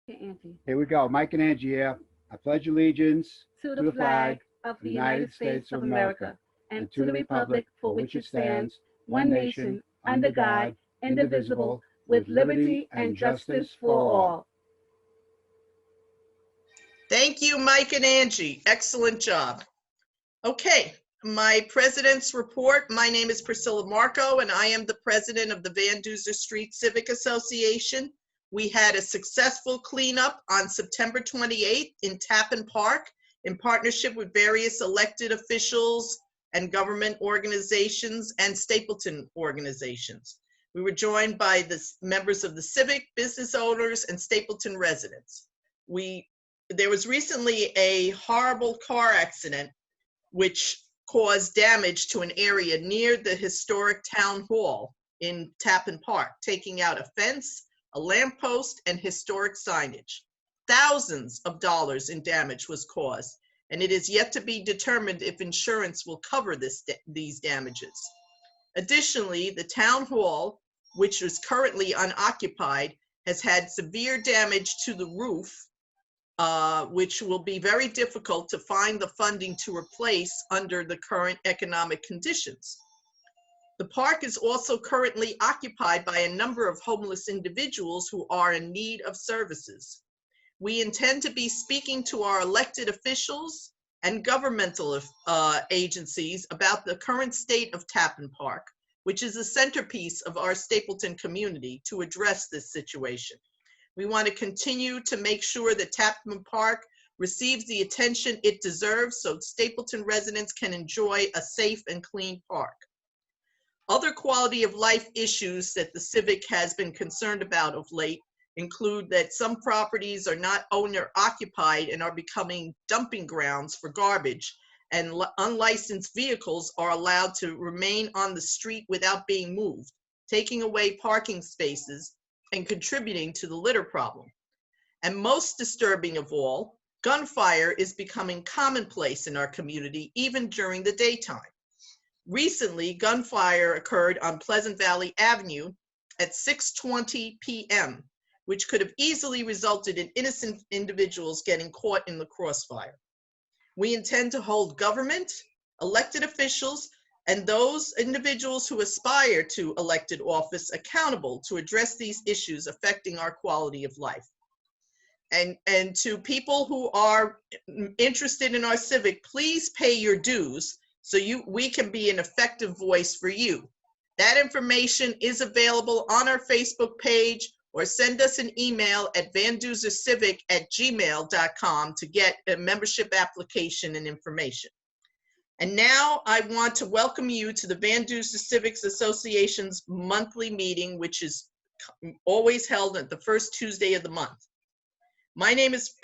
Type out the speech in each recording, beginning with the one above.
Auntie. Here we go. Mike and Angie here. I pledge allegiance To the flag of the United States of America and to the republic for which it stands, one nation, under God, indivisible, with liberty and justice for all. Thank you, Mike and Angie. Excellent job. Okay, my president's report. My name is Priscilla Marco, and I am the president of the Van Duzer Street Civic Association. We had a successful cleanup on September 28th in Tappan Park in partnership with various elected officials and government organizations and Stapleton organizations. We were joined by the members of the Civic, business owners, and Stapleton residents. There was recently a horrible car accident which caused damage to an area near the historic town hall in Tappan Park, taking out a fence, a lamppost, and historic signage. Thousands of dollars in damage was caused, and it is yet to be determined if insurance will cover these damages. Additionally, the town hall, which is currently unoccupied, has had severe damage to the roof, which will be very difficult to find the funding to replace under the current economic conditions. The park is also currently occupied by a number of homeless individuals who are in need of services. We intend to be speaking to our elected officials and governmental agencies about the current state of Tappan Park, which is the centerpiece of our Stapleton community, to address this situation. We want to continue to make sure that Tappan Park receives the attention it deserves so Stapleton residents can enjoy a safe and clean park. Other quality of life issues that the Civic has been concerned about of late include that some properties are not owner occupied and are becoming dumping grounds for garbage, and unlicensed vehicles are allowed to remain on the street without being moved, taking away parking spaces and contributing to the litter problem. And most disturbing of all, gunfire is becoming commonplace in our community, even during the daytime. Recently, gunfire occurred on Pleasant Valley Avenue at 6:20 p.m., which could have easily resulted in innocent individuals getting caught in the crossfire. We intend to hold government, elected officials, and those individuals who aspire to elected office accountable to address these issues affecting our quality of life. And to people who are interested in our Civic, please pay your dues so we can be an effective voice for you. That information is available on our Facebook page, or send us an email at vanduzercivic@gmail.com to get a membership application and information. And now I want to welcome you to the Van Duzer Civics Association's monthly meeting, which is always held at the first Tuesday of the month. My name is,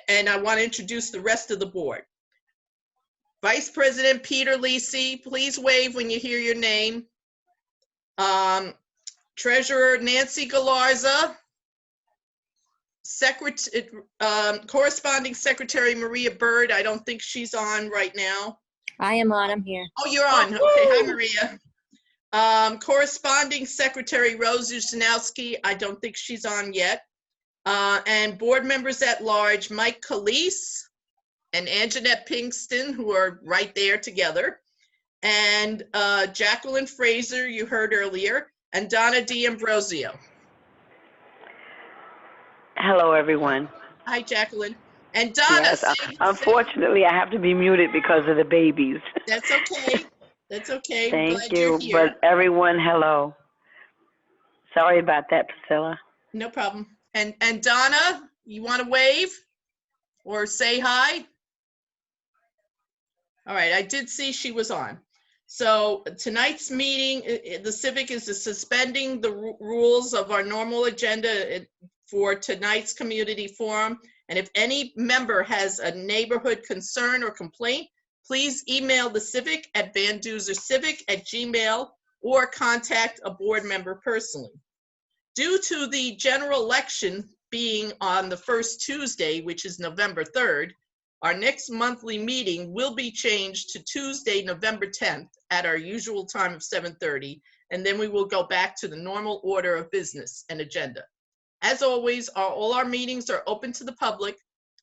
and I want to introduce the rest of the board. Vice President Peter Lisi, please wave when you hear your name. Treasurer Nancy Galarza. Corresponding Secretary Maria Bird, I don't think she's on right now. I am on, I'm here. Oh, you're on. Okay, hi Maria. Corresponding Secretary Rose Usinowski, I don't think she's on yet. And board members at large, Mike Calise and Anjanette Pinkston, who are right there together, and Jacqueline Fraser, you heard earlier, and Donna D'Ambrosio. Hello, everyone. Hi, Jacqueline. And Donna. Yes, unfortunately, I have to be muted because of the babies. That's okay. That's okay. Thank you. But everyone, hello. Sorry about that, Priscilla. No problem. And Donna, you want to wave or say hi? All right, I did see she was on. So tonight's meeting, the Civic is suspending the rules of our normal agenda for tonight's community forum. And if any member has a neighborhood concern or complaint, please email the Civic at vanduzercivic@gmail.com or contact a board member personally. Due to the general election being on the first Tuesday, which is November 3rd, our next monthly meeting will be changed to Tuesday, November 10th at our usual time of 7:30, and then we will go back to the normal order of business and agenda. As always, all our meetings are open to the public,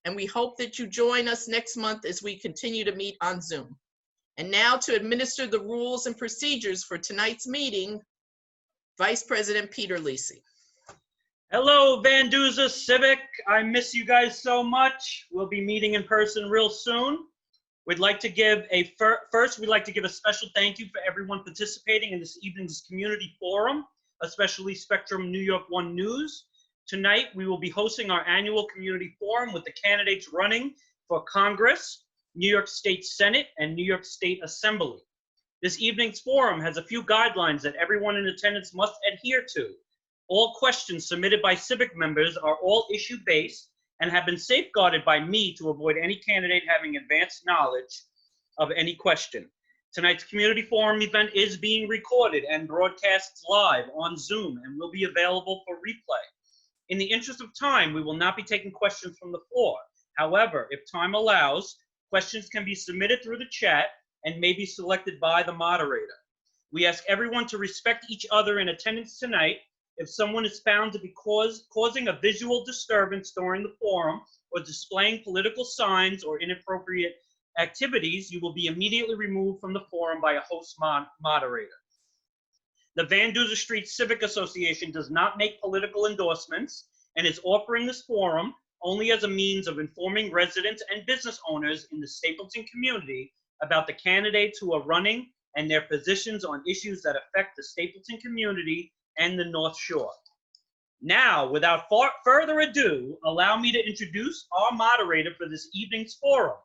and we hope that you join us next month as we continue to meet on Zoom. And now to administer the rules and procedures for tonight's meeting, Vice President Peter Lisi. Hello, Van Duzer Civic. I miss you guys so much. We'll be meeting in person real soon. We'd like to give first, we'd like to give a special thank you for everyone participating in this evening's community forum, especially Spectrum New York One News. Tonight, we will be hosting our annual community forum with the candidates running for Congress, New York State Senate, and New York State Assembly. This evening's forum has a few guidelines that everyone in attendance must adhere to. All questions submitted by Civic members are all issue-based and have been safeguarded by me to avoid any candidate having advanced knowledge of any question. Tonight's community forum event is being recorded and broadcast live on Zoom and will be available for replay. In the interest of time, we will not be taking questions from the floor. However, if time allows, questions can be submitted through the chat and may be selected by the moderator. We ask everyone to respect each other in attendance tonight. If someone is found to be causing a visual disturbance during the forum or displaying political signs or inappropriate activities, you will be immediately removed from the forum by a host moderator. The Van Duzer Street Civic Association does not make political endorsements and is offering this forum only as a means of informing residents and business owners in the Stapleton community about the candidates who are running and their positions on issues that affect the Stapleton community and the North Shore. Now, without further ado, allow me to introduce our moderator for this evening's forum,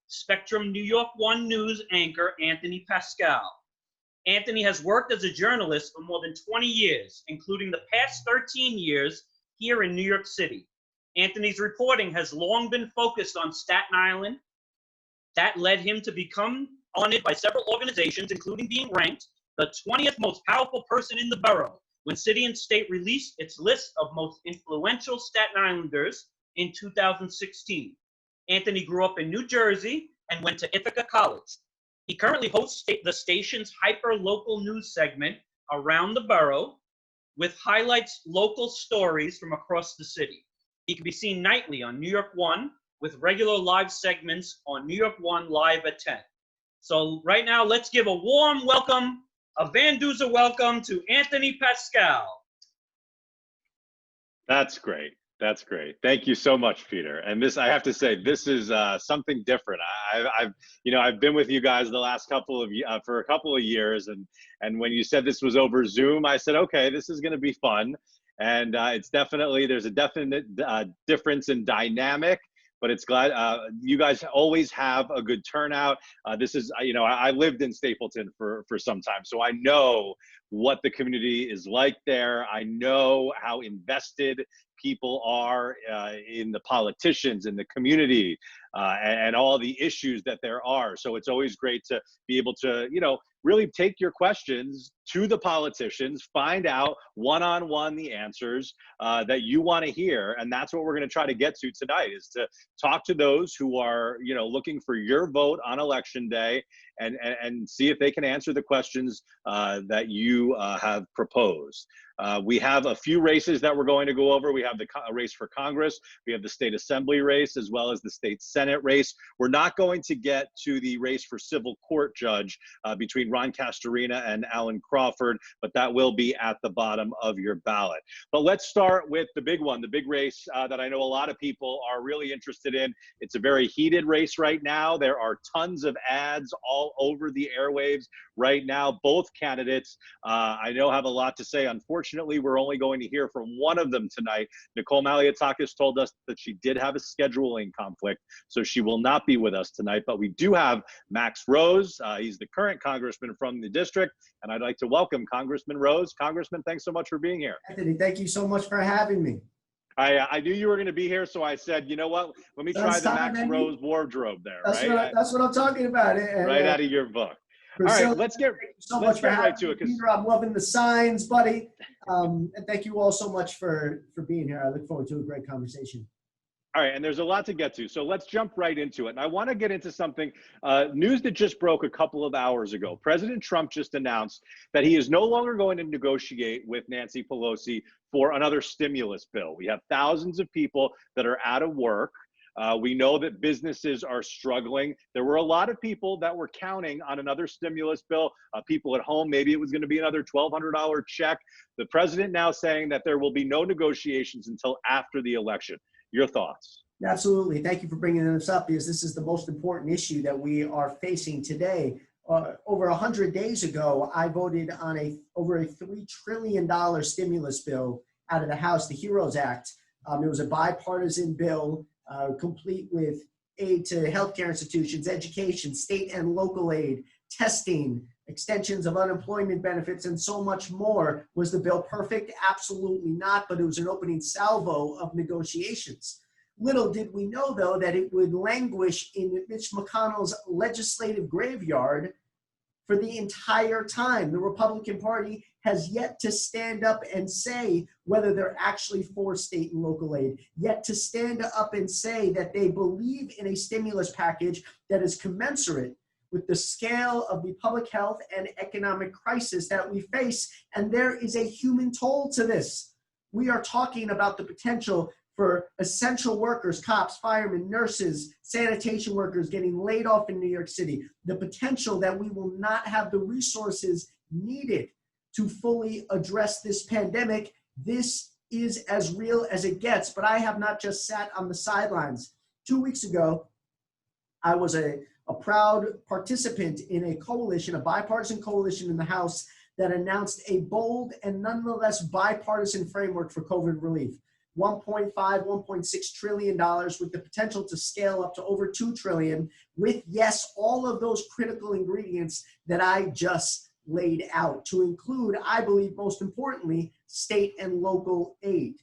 Spectrum New York One News anchor, Anthony Pascale. Anthony has worked as a journalist for more than 20 years, including the past 13 years here in New York City. Anthony's reporting has long been focused on Staten Island. That led him to become honored by several organizations, including being ranked the 20th most powerful person in the borough when City and State released its list of most influential Staten Islanders in 2016. Anthony grew up in New Jersey and went to Ithaca College. He currently hosts the station's hyper-local news segment, Around the Borough, with highlights local stories from across the city. He can be seen nightly on New York One with regular live segments on New York One Live at 10. So right now, let's give a warm welcome, a Van Duzer welcome to Anthony Pascale. That's great. That's great. Thank you so much, Peter. And this, I have to say, this is something different. I've been with you guys the last for a couple of years, and when you said this was over Zoom, I said, okay, this is going to be fun. And there's a definite difference in dynamic, but it's glad you guys always have a good turnout. I lived in Stapleton for some time, so I know what the community is like there. I know how invested people are in the politicians, in the community, and all the issues that there are. So it's always great to be able to, really take your questions to the politicians, find out one-on-one the answers that you want to hear. And that's what we're going to try to get to tonight, is to talk to those who are, looking for your vote on election day and see if they can answer the questions that you have proposed. We have a few races that we're going to go over. We have the race for Congress. We have the state assembly race, as well as the state Senate race. We're not going to get to the race for civil court judge between Ron Castorina and Alan Crawford, but that will be at the bottom of your ballot. But let's start with the big one, the big race that I know a lot of people are really interested in. It's a very heated race right now. There are tons of ads all over the airwaves right now. Both candidates, I know, have a lot to say. Unfortunately, we're only going to hear from one of them tonight. Nicole Maliotakis told us that she did have a scheduling conflict, so she will not be with us tonight. But we do have Max Rose. He's the current congressman from the district, and I'd like to welcome Congressman Rose. Congressman, thanks so much for being here. Anthony, thank you so much for having me. I knew you were going to be here, so I said, you know what? Let me try the Max Rose wardrobe there. That's what I'm talking about. Right out of your book. Priscilla, all right, let's get right to it. Peter, I'm loving the signs, buddy. And thank you all so much for being here. I look forward to a great conversation. All right, and there's a lot to get to, so let's jump right into it. And I want to get into something, news that just broke a couple of hours ago. President Trump just announced that he is no longer going to negotiate with Nancy Pelosi for another stimulus bill. We have thousands of people that are out of work. We know that businesses are struggling. There were a lot of people that were counting on another stimulus bill, people at home. Maybe it was going to be another $1,200 check. The president now saying that there will be no negotiations until after the election. Your thoughts? Absolutely. Thank you for bringing this up, because this is the most important issue that we are facing today. Over 100 days ago, I voted on over a $3 trillion stimulus bill out of the House, the HEROES Act. It was a bipartisan bill, complete with aid to healthcare institutions, education, state and local aid, testing, extensions of unemployment benefits, and so much more. Was the bill perfect? Absolutely not, but it was an opening salvo of negotiations. Little did we know, though, that it would languish in Mitch McConnell's legislative graveyard for the entire time. The Republican Party has yet to stand up and say whether they're actually for state and local aid, yet to stand up and say that they believe in a stimulus package that is commensurate with the scale of the public health and economic crisis that we face. And there is a human toll to this. We are talking about the potential for essential workers, cops, firemen, nurses, sanitation workers getting laid off in New York City. The potential that we will not have the resources needed to fully address this pandemic. This is as real as it gets, but I have not just sat on the sidelines. 2 weeks ago, I was a proud participant in a coalition, a bipartisan coalition in the House that announced a bold and nonetheless bipartisan framework for COVID relief. $1.5, $1.6 trillion with the potential to scale up to over $2 trillion with, yes, all of those critical ingredients that I just laid out, to include, I believe, most importantly, state and local aid.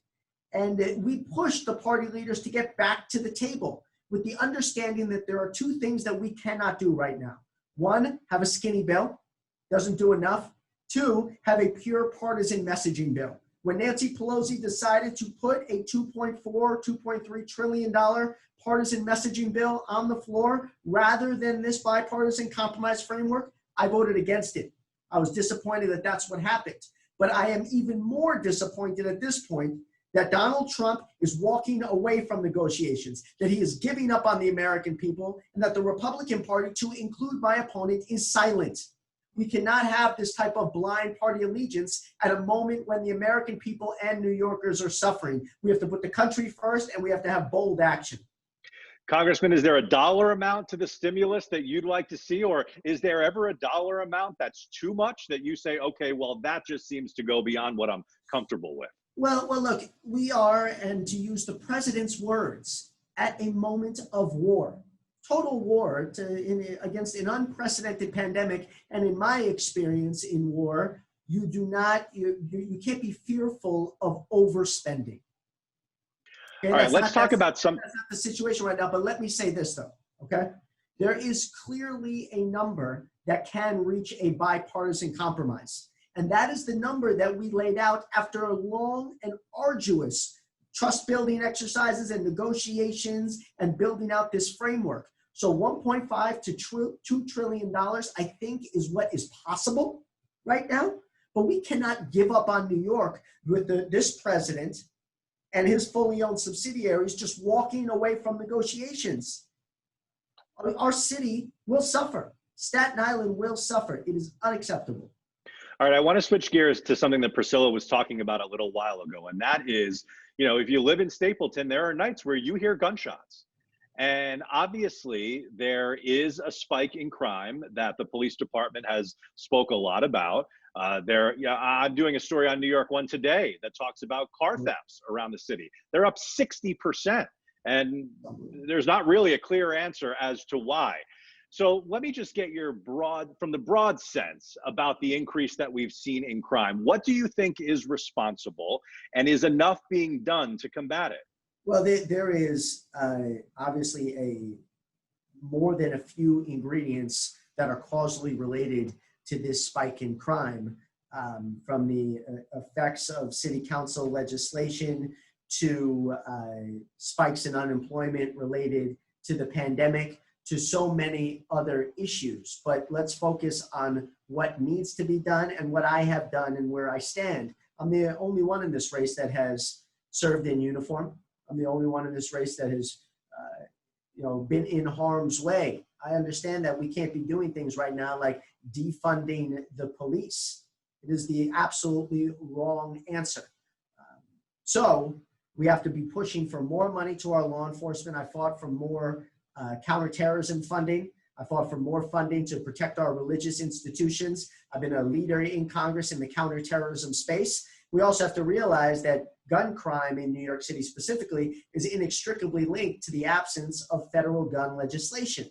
And we pushed the party leaders to get back to the table with the understanding that there are two things that we cannot do right now. One, have a skinny bill, doesn't do enough. Two, have a pure partisan messaging bill. When Nancy Pelosi decided to put a $2.4, $2.3 trillion partisan messaging bill on the floor rather than this bipartisan compromise framework, I voted against it. I was disappointed that that's what happened. But I am even more disappointed at this point that Donald Trump is walking away from negotiations, that he is giving up on the American people, and that the Republican Party, to include my opponent, is silent. We cannot have this type of blind party allegiance at a moment when the American people and New Yorkers are suffering. We have to put the country first, and we have to have bold action. Congressman, is there a dollar amount to the stimulus that you'd like to see, or is there ever a dollar amount that's too much that you say, okay, well, that just seems to go beyond what I'm comfortable with? Well, look, we are, and to use the president's words, at a moment of war. Total war against an unprecedented pandemic. And in my experience in war, you can't be fearful of overspending. Okay, all right, let's talk about some. That's not the situation right now, but let me say this though, okay? There is clearly a number that can reach a bipartisan compromise. And that is the number that we laid out after a long and arduous trust building exercises and negotiations and building out this framework. So 1.5 to $2 trillion, I think, is what is possible right now. But we cannot give up on New York with this president and his fully owned subsidiaries just walking away from negotiations. Our city will suffer. Staten Island will suffer. It is unacceptable. All right, I want to switch gears to something that Priscilla was talking about a little while ago, and that is, you know, if you live in Stapleton, there are nights where you hear gunshots. And obviously, there is a spike in crime that the police department has spoke a lot about. I'm doing a story on New York One today that talks about car thefts around the city. They're up 60%, and there's not really a clear answer as to why. So let me just get your from the broad sense about the increase that we've seen in crime. What do you think is responsible, and is enough being done to combat it? Well, there is obviously more than a few ingredients that are causally related to this spike in crime, from the effects of city council legislation to spikes in unemployment related to the pandemic, to so many other issues. But let's focus on what needs to be done and what I have done and where I stand. I'm the only one in this race that has served in uniform. I'm the only one in this race that has been in harm's way. I understand that we can't be doing things right now like defunding the police. It is the absolutely wrong answer. So we have to be pushing for more money to our law enforcement. I fought for more counterterrorism funding. I fought for more funding to protect our religious institutions. I've been a leader in Congress in the counterterrorism space. We also have to realize that gun crime in New York City specifically is inextricably linked to the absence of federal gun legislation.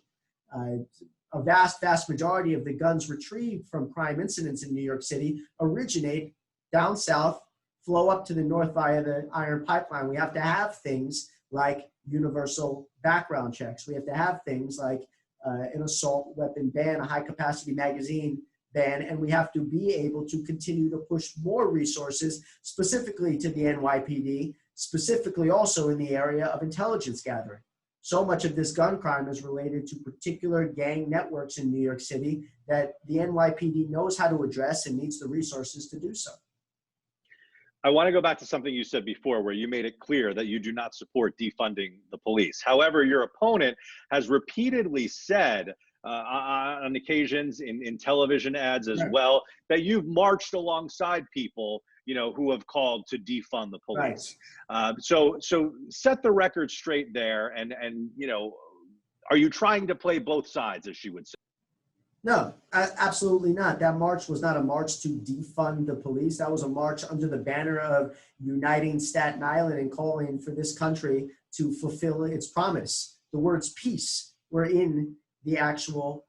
A vast majority of the guns retrieved from crime incidents in New York City originate down south, flow up to the north via the Iron Pipeline. We have to have things like universal background checks. We have to have things like an assault weapon ban, a high-capacity magazine ban, and we have to be able to continue to push more resources specifically to the NYPD, specifically also in the area of intelligence gathering. So much of this gun crime is related to particular gang networks in New York City that the NYPD knows how to address and needs the resources to do so. I want to go back to something you said before where you made it clear that you do not support defunding the police. However, your opponent has repeatedly said on occasions in television ads as well that you've marched alongside people who have called to defund the police. Right. So set the record straight there, and are you trying to play both sides, as she would say? No, absolutely not. That march was not a march to defund the police. That was a march under the banner of uniting Staten Island and calling for this country to fulfill its promise. The words peace were in the actual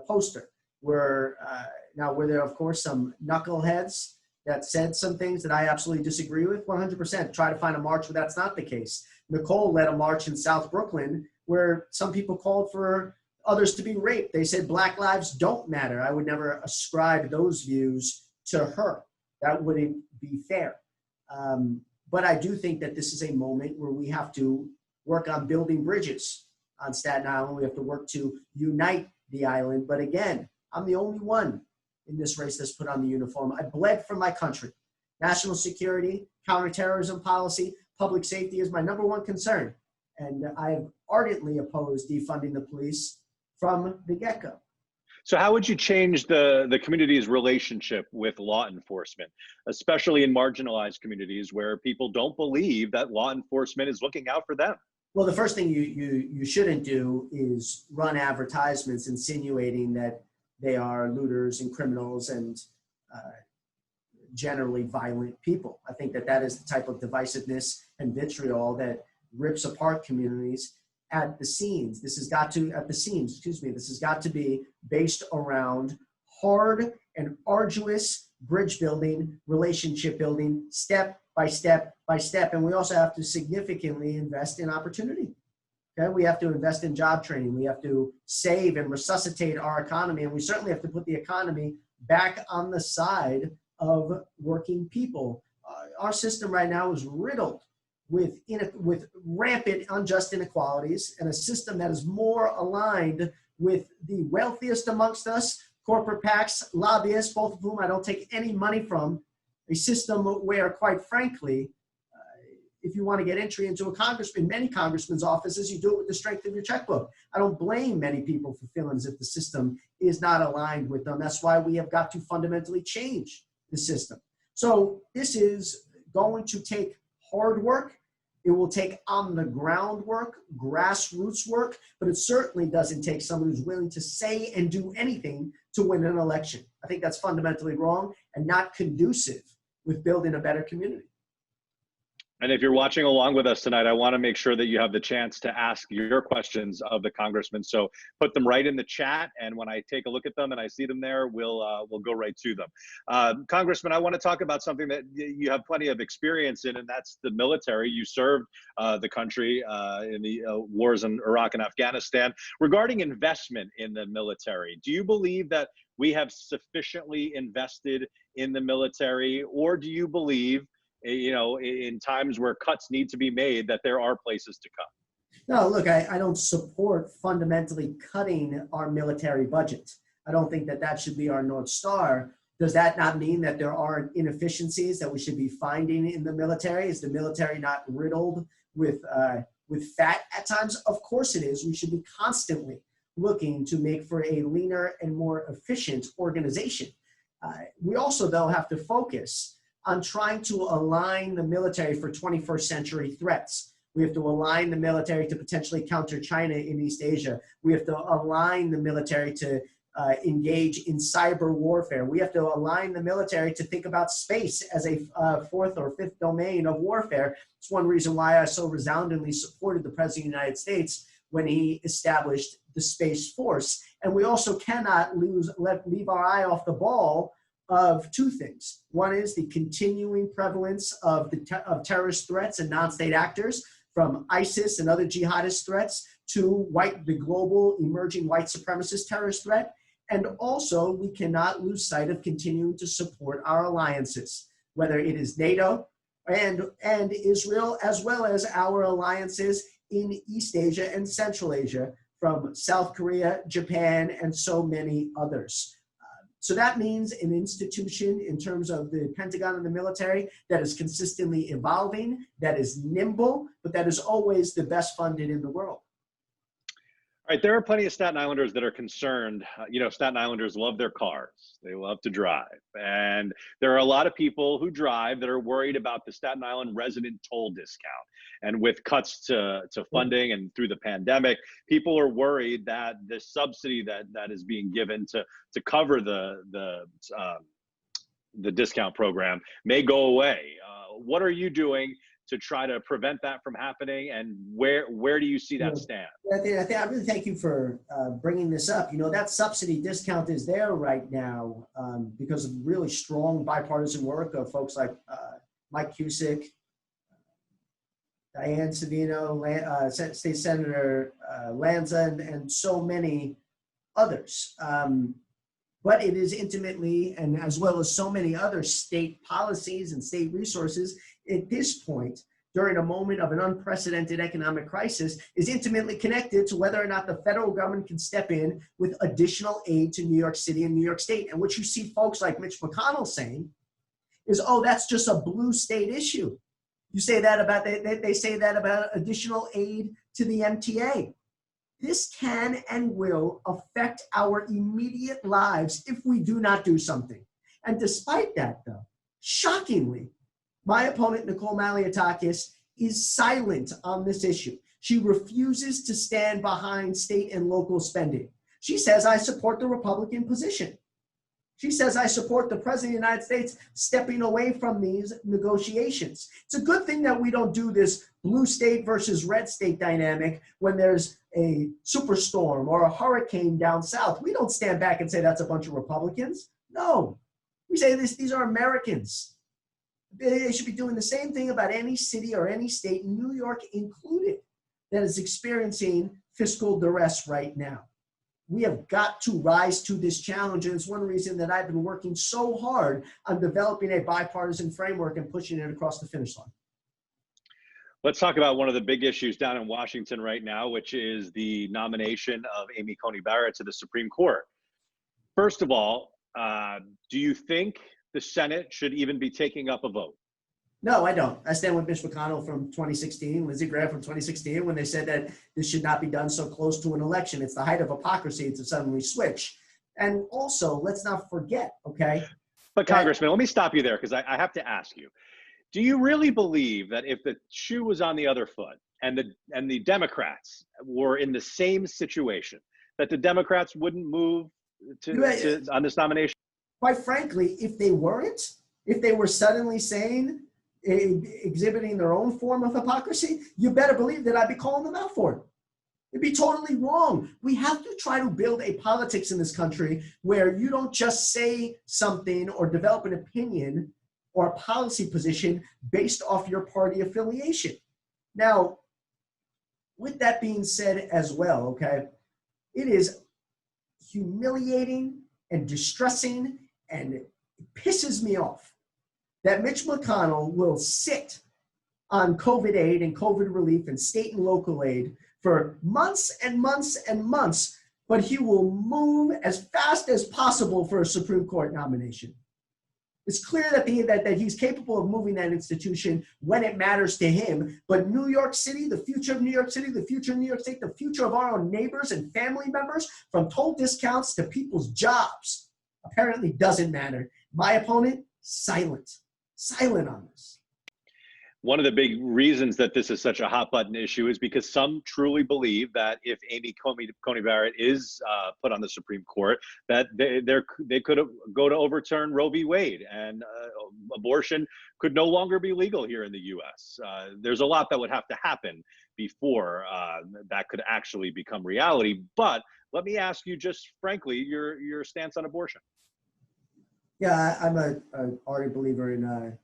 poster. Now, were there, of course, some knuckleheads that said some things that I absolutely disagree with? 100%. Try to find a march where that's not the case. Nicole led a march in South Brooklyn where some people called for others to be raped. They said Black lives don't matter. I would never ascribe those views to her. That wouldn't be fair. But I do think that this is a moment where we have to work on building bridges on Staten Island. We have to work to unite the island. But again, I'm the only one in this race that's put on the uniform. I bled for my country. National security, counterterrorism policy, public safety is my number one concern. And I have ardently opposed defunding the police from the get-go. So how would you change the community's relationship with law enforcement, especially in marginalized communities where people don't believe that law enforcement is looking out for them? Well, the first thing you shouldn't do is run advertisements insinuating that they are looters and criminals and generally violent people. I think that is the type of divisiveness and vitriol that rips apart communities at the seams. This has got to be based around hard and arduous bridge building, relationship building, step by step by step. And we also have to significantly invest in opportunity. Okay? We have to invest in job training. We have to save and resuscitate our economy. And we certainly have to put the economy back on the side of working people. Our system right now is riddled with rampant unjust inequalities, and a system that is more aligned with the wealthiest amongst us, corporate PACs, lobbyists, both of whom I don't take any money from, a system where, quite frankly, if you want to get entry into many congressmen's offices, you do it with the strength of your checkbook. I don't blame many people for feeling as if the system is not aligned with them. That's why we have got to fundamentally change the system. So this is going to take hard work. It will take on the ground work, grassroots work, but it certainly doesn't take someone who's willing to say and do anything to win an election. I think that's fundamentally wrong and not conducive with building a better community. And if you're watching along with us tonight, I want to make sure that you have the chance to ask your questions of the congressman. So put them right in the chat, and when I take a look at them and I see them there, we'll go right to them. Congressman, I want to talk about something that you have plenty of experience in, and that's the military. You served the country in the wars in Iraq and Afghanistan. Regarding investment in the military, do you believe that we have sufficiently invested in the military, or do you believe in times where cuts need to be made, that there are places to cut. No, look, I don't support fundamentally cutting our military budget. I don't think that that should be our North Star. Does that not mean that there are inefficiencies that we should be finding in the military? Is the military not riddled with fat at times? Of course it is. We should be constantly looking to make for a leaner and more efficient organization. We also, though, have to focus on trying to align the military for 21st century threats. We have to align the military to potentially counter China in East Asia. We have to align the military to engage in cyber warfare. We have to align the military to think about space as a fourth or fifth domain of warfare. It's one reason why I so resoundingly supported the President of the United States when he established the Space Force. And we also cannot leave our eye off the ball of two things. One is the continuing prevalence of terrorist threats and non-state actors, from ISIS and other jihadist threats to the global emerging white supremacist terrorist threat. And also, we cannot lose sight of continuing to support our alliances, whether it is NATO and Israel, as well as our alliances in East Asia and Central Asia, from South Korea, Japan, and so many others. So that means an institution in terms of the Pentagon and the military that is consistently evolving, that is nimble, but that is always the best funded in the world. All right, there are plenty of Staten Islanders that are concerned. Staten Islanders love their cars. They love to drive. And there are a lot of people who drive that are worried about the Staten Island resident toll discount. And with cuts to funding and through the pandemic, people are worried that this subsidy that is being given to cover the discount program may go away. What are you doing to try to prevent that from happening, and where do you see that stand? I really thank you for bringing this up. That subsidy discount is there right now because of really strong bipartisan work of folks like Mike Cusick, Diane Savino, State Senator Lanza, and so many others. But it is intimately, and as well as so many other state policies and state resources, at this point, during a moment of an unprecedented economic crisis, is intimately connected to whether or not the federal government can step in with additional aid to New York City and New York State. And what you see folks like Mitch McConnell saying is, oh, that's just a blue state issue. You say that about, they say that about additional aid to the MTA. This can and will affect our immediate lives if we do not do something. And despite that, though, shockingly, my opponent, Nicole Malliotakis, is silent on this issue. She refuses to stand behind state and local spending. She says, I support the Republican position. She says, I support the President of the United States stepping away from these negotiations. It's a good thing that we don't do this blue state versus red state dynamic when there's a superstorm or a hurricane down south. We don't stand back and say that's a bunch of Republicans. No, we say these are Americans. They should be doing the same thing about any city or any state, New York included, that is experiencing fiscal duress right now. We have got to rise to this challenge, and it's one reason that I've been working so hard on developing a bipartisan framework and pushing it across the finish line. Let's talk about one of the big issues down in Washington right now, which is the nomination of Amy Coney Barrett to the Supreme Court. First of all, do you think the Senate should even be taking up a vote? No, I don't. I stand with Mitch McConnell from 2016, Lindsey Graham from 2016, when they said that this should not be done so close to an election. It's the height of hypocrisy to suddenly switch. And also, let's not forget, okay? But Congressman, let me stop you there because I have to ask you. Do you really believe that if the shoe was on the other foot and the Democrats were in the same situation, that the Democrats wouldn't move on this nomination? Quite frankly, if they weren't, if they were suddenly saying, exhibiting their own form of hypocrisy, you better believe that I'd be calling them out for it. It'd be totally wrong. We have to try to build a politics in this country where you don't just say something or develop an opinion or a policy position based off your party affiliation. Now, with that being said as well, okay, it is humiliating and distressing, and it pisses me off that Mitch McConnell will sit on COVID aid and COVID relief and state and local aid for months and months and months, but he will move as fast as possible for a Supreme Court nomination. It's clear that he's capable of moving that institution when it matters to him. But New York City, the future of New York City, the future of New York State, the future of our own neighbors and family members, from toll discounts to people's jobs, apparently doesn't matter. My opponent, silent on this. One of the big reasons that this is such a hot button issue is because some truly believe that if Amy Coney Barrett is put on the Supreme Court, that they could go to overturn Roe v. Wade, and abortion could no longer be legal here in the U.S. There's a lot that would have to happen before that could actually become reality. But let me ask you, just frankly, your stance on abortion. Yeah, I'm an ardent believer in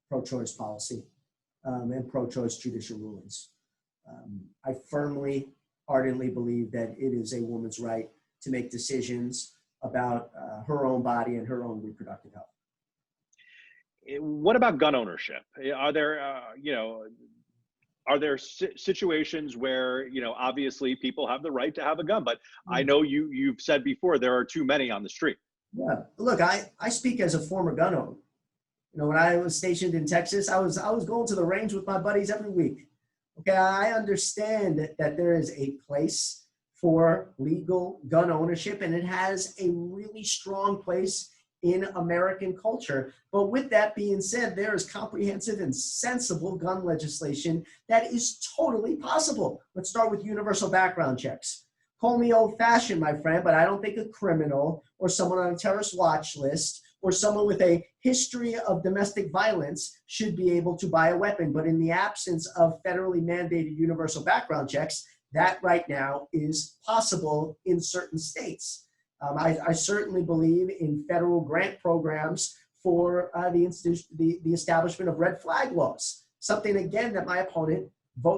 pro-choice policy. And pro-choice judicial rulings. I firmly, ardently believe that it is a woman's right to make decisions about her own body and her own reproductive health. What about gun ownership? Are there, situations where, obviously people have the right to have a gun, but I know you've said before there are too many on the street. Yeah, look, I speak as a former gun owner. When I was stationed in Texas, I was going to the range with my buddies every week. Okay, I understand that there is a place for legal gun ownership, and it has a really strong place in American culture. But with that being said, there is comprehensive and sensible gun legislation that is totally possible. Let's start with universal background checks. Call me old-fashioned, my friend, but I don't think a criminal or someone on a terrorist watch list or someone with a history of domestic violence should be able to buy a weapon. But in the absence of federally mandated universal background checks, that right now is possible in certain states. I certainly believe in federal grant programs for the establishment of red flag laws, something, again, that my opponent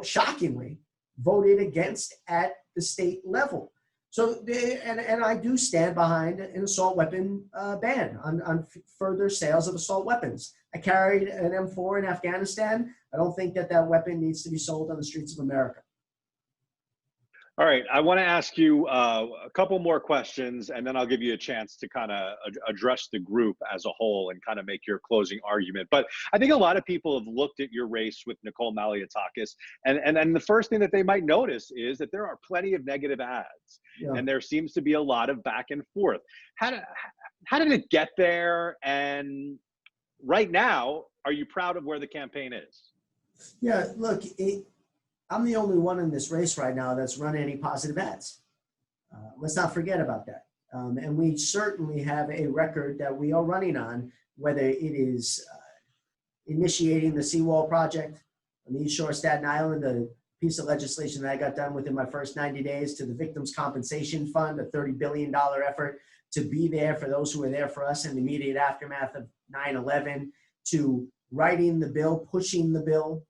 shockingly voted against at the state level. So, and I do stand behind an assault weapon ban on further sales of assault weapons. I carried an M4 in Afghanistan. I don't think that weapon needs to be sold on the streets of America. All right, I want to ask you a couple more questions, and then I'll give you a chance to kind of address the group as a whole and kind of make your closing argument. But I think a lot of people have looked at your race with Nicole Malliotakis, and the first thing that they might notice is that there are plenty of negative ads, and there seems to be a lot of back and forth. How did it get there? And right now, are you proud of where the campaign is? Yeah, look, I'm the only one in this race right now that's run any positive ads. Let's not forget about that. And we certainly have a record that we are running on, whether it is initiating the seawall project on the East Shore of Staten Island, a piece of legislation that I got done within my first 90 days, to the Victims Compensation Fund, a $30 billion effort to be there for those who were there for us in the immediate aftermath of 9/11, to writing the bill, pushing the bill,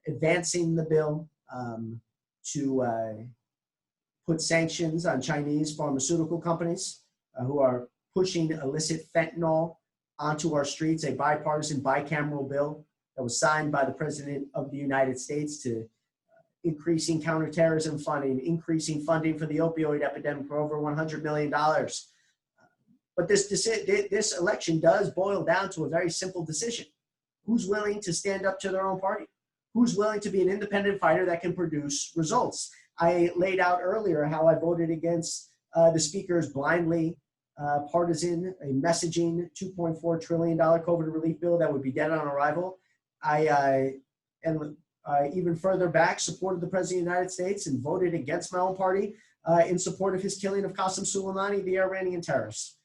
advancing the bill to put sanctions on Chinese pharmaceutical companies who are pushing illicit fentanyl onto our streets, a bipartisan bicameral bill that was signed by the President of the United States to increasing counterterrorism funding, increasing funding for the opioid epidemic for over $100 million. But this election does boil down to a very simple decision. Who's willing to stand up to their own party? Who's willing to be an independent fighter that can produce results? I laid out earlier how I voted against the speaker's blindly partisan, a messaging $2.4 trillion COVID relief bill that would be dead on arrival. I even further back supported the President of the United States and voted against my own party in support of his killing of Qasem Soleimani, the Iranian terrorist.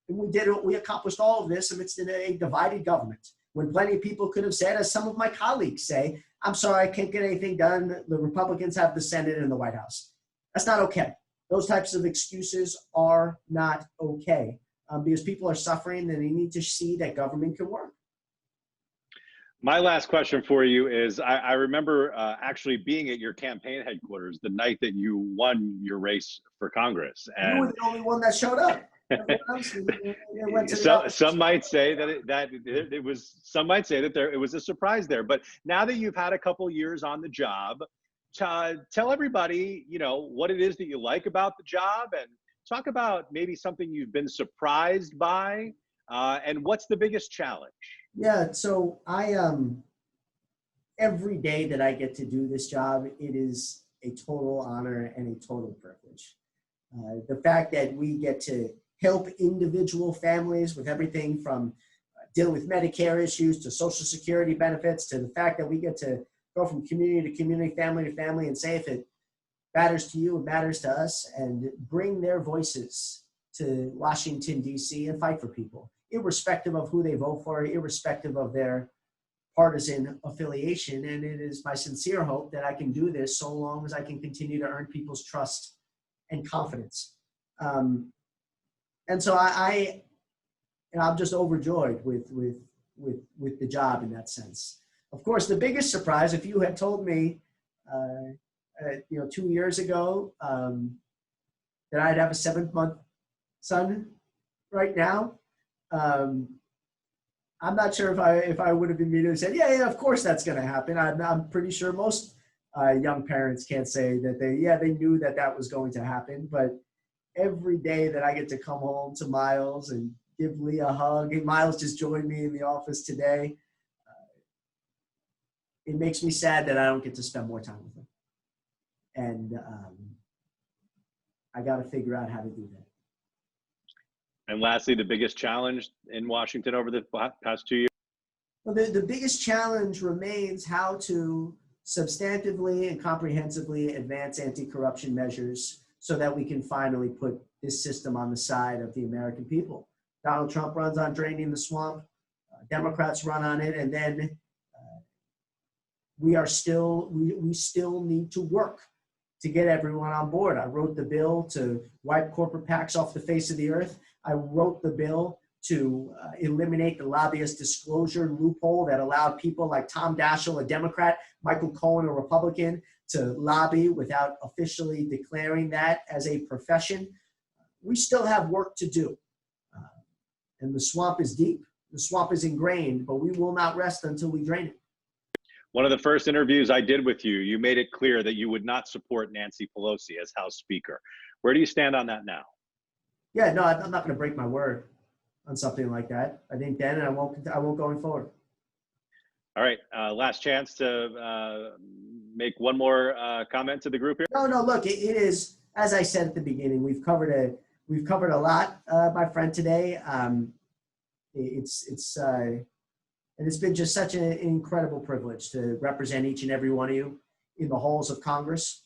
And we accomplished all of this amidst a divided government, when plenty of people could have said, as some of my colleagues say, I'm sorry, I can't get anything done. The Republicans have the Senate and the White House. That's not okay. Those types of excuses are not okay because people are suffering and they need to see that government can work. My last question for you is, I remember actually being at your campaign headquarters the night that you won your race for Congress. And you were the only one that showed up. Everyone else, they went to the office. Some might say that it was. Some might say that it was a surprise there. But now that you've had a couple years on the job, tell everybody, what it is that you like about the job, and talk about maybe something you've been surprised by, and what's the biggest challenge. Yeah, so every day that I get to do this job, it is a total honor and a total privilege. The fact that we get to help individual families with everything from dealing with Medicare issues to Social Security benefits, to the fact that we get to go from community to community, family to family, and say if it matters to you, it matters to us, and bring their voices to Washington, D.C. and fight for people, irrespective of who they vote for, irrespective of their partisan affiliation. And it is my sincere hope that I can do this so long as I can continue to earn people's trust and confidence. And so I'm just overjoyed with the job in that sense. Of course, the biggest surprise, if you had told me, 2 years ago that I'd have a 7-month son right now, I'm not sure if I would have immediately said, yeah, of course that's going to happen. I'm pretty sure most young parents can't say that they knew that was going to happen. But every day that I get to come home to Miles and give Lee a hug, and Miles just joined me in the office today, it makes me sad that I don't get to spend more time with him. And I got to figure out how to do that. And lastly, the biggest challenge in Washington over the past 2 years? Well, the biggest challenge remains how to substantively and comprehensively advance anti-corruption measures so that we can finally put this system on the side of the American people. Donald Trump runs on draining the swamp. Democrats run on it. And then we still need to work to get everyone on board. I wrote the bill to wipe corporate PACs off the face of the earth. I wrote the bill to eliminate the lobbyist disclosure loophole that allowed people like Tom Daschle, a Democrat, Michael Cohen, a Republican, to lobby without officially declaring that as a profession. We still have work to do. And the swamp is deep. The swamp is ingrained, but we will not rest until we drain it. One of the first interviews I did with you, you made it clear that you would not support Nancy Pelosi as House Speaker. Where do you stand on that now? Yeah, no, I'm not going to break my word on something like that. I think then, and I won't going forward. All right, last chance to make one more comment to the group here. No, look, it is, as I said at the beginning, we've covered a lot, my friend, today. And it's been just such an incredible privilege to represent each and every one of you in the halls of Congress.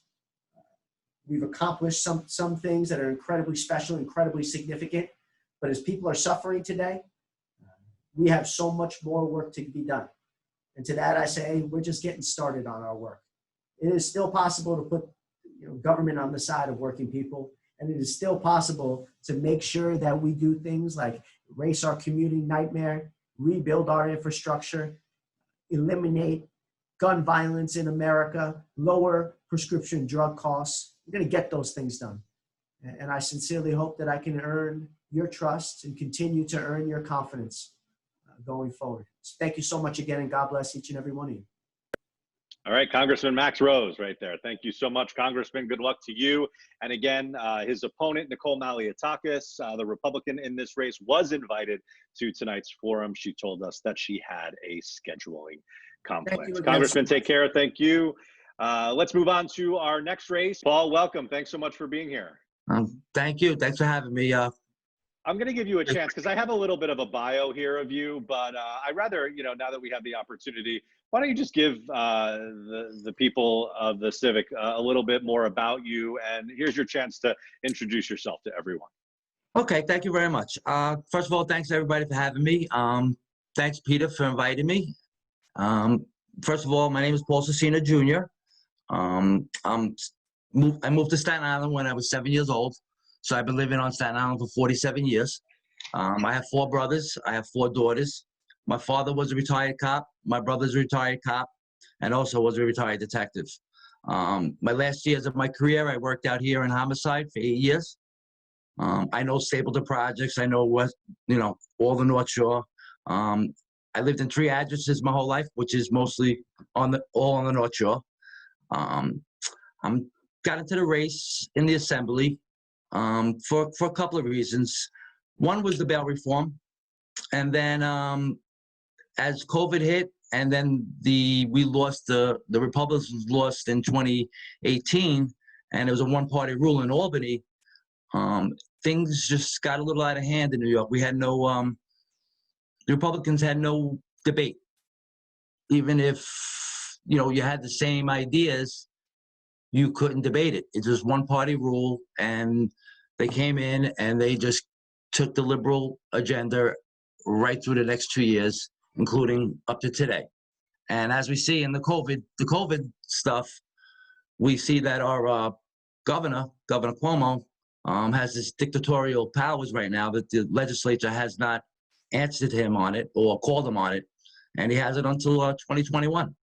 We've accomplished some things that are incredibly special, incredibly significant. But as people are suffering today, we have so much more work to be done. And to that I say, we're just getting started on our work. It is still possible to put government on the side of working people. And it is still possible to make sure that we do things like erase our commuting nightmare, rebuild our infrastructure, eliminate gun violence in America, lower prescription drug costs. We're going to get those things done. And I sincerely hope that I can earn your trust and continue to earn your confidence going forward. So thank you so much again, and God bless each and every one of you. All right, Congressman Max Rose right there. Thank you so much, Congressman. Good luck to you. And again, his opponent, Nicole Maliotakis, the Republican in this race, was invited to tonight's forum. She told us that she had a scheduling conflict. Congressman, take care. Thank you. Let's move on to our next race. Paul, welcome. Thanks so much for being here. Thank you. Thanks for having me. I'm going to give you a chance because I have a little bit of a bio here of you, but I'd rather, now that we have the opportunity, why don't you just give the people of the Civic a little bit more about you, and here's your chance to introduce yourself to everyone. Okay, thank you very much. First of all, thanks everybody for having me. Thanks, Peter, for inviting me. First of all, my name is Paul Ciurcina Jr. I moved to Staten Island when I was 7 years old, so I've been living on Staten Island for 47 years. I have 4 brothers. I have 4 daughters. My father was a retired cop. My brother's a retired cop, and also was a retired detective. My last years of my career, I worked out here in homicide for 8 years. I know Stapleton Projects. I know West, all the North Shore. I lived in 3 addresses my whole life, which is mostly all on the North Shore. I'm got into the race in the assembly for a couple of reasons. One was the bail reform, and then as COVID hit, and then we lost the Republicans lost in 2018, and it was a one-party rule in Albany. Things just got a little out of hand in New York. We had no the Republicans had no debate, even if you had the same ideas. You couldn't debate it. It's just one-party rule, and they came in and they just took the liberal agenda right through the next 2 years, including up to today. And as we see in the COVID stuff, we see that our Governor Cuomo, has this dictatorial powers right now that the legislature has not answered him on it or called him on it, and he has it until 2021.